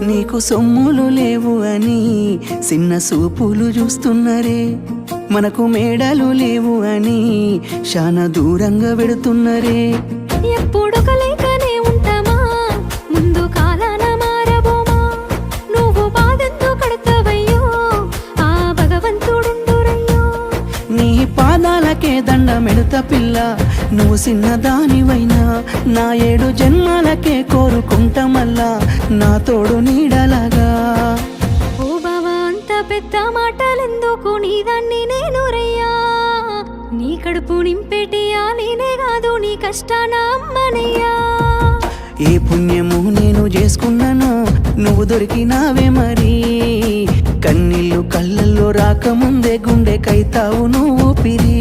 నీకు సొమ్ములు లేవు అని చిన్న సూపులు చూస్తున్నరే, మనకు మేడలు లేవు అని శానా దూరంగా వెడుతున్నరే. ఎప్పుడు కలేకనే ఉంటామా, ముందు కాలాన మారబోమా. నువ్వు బాధంతో కడతావయ్యో, ఆ భగవంతుడుండురయ్యో. నీ పాదాలకే దండమెడుత పిల్ల, నువ్వు చిన్నదానివైనా నా 7 జన్మాలకే కోరుకుంటా మల్లా నా తోడు నీడలాగా. ఓ బావా అంత పెద్ద మాటలెందుకు, నీదాన్ని నేను రయ్యా. నీ కడుపు నింపేటియా నేనే కాదు, నీ కష్టాన అమ్మనయ్యా. ఏ పుణ్యము నేను చేసుకున్నాను, నువ్వు దొరికినావే మరి. కన్నీళ్ళు కళ్ళల్లో రాకముందే గుండె కైతావు నువ్వు పిరి.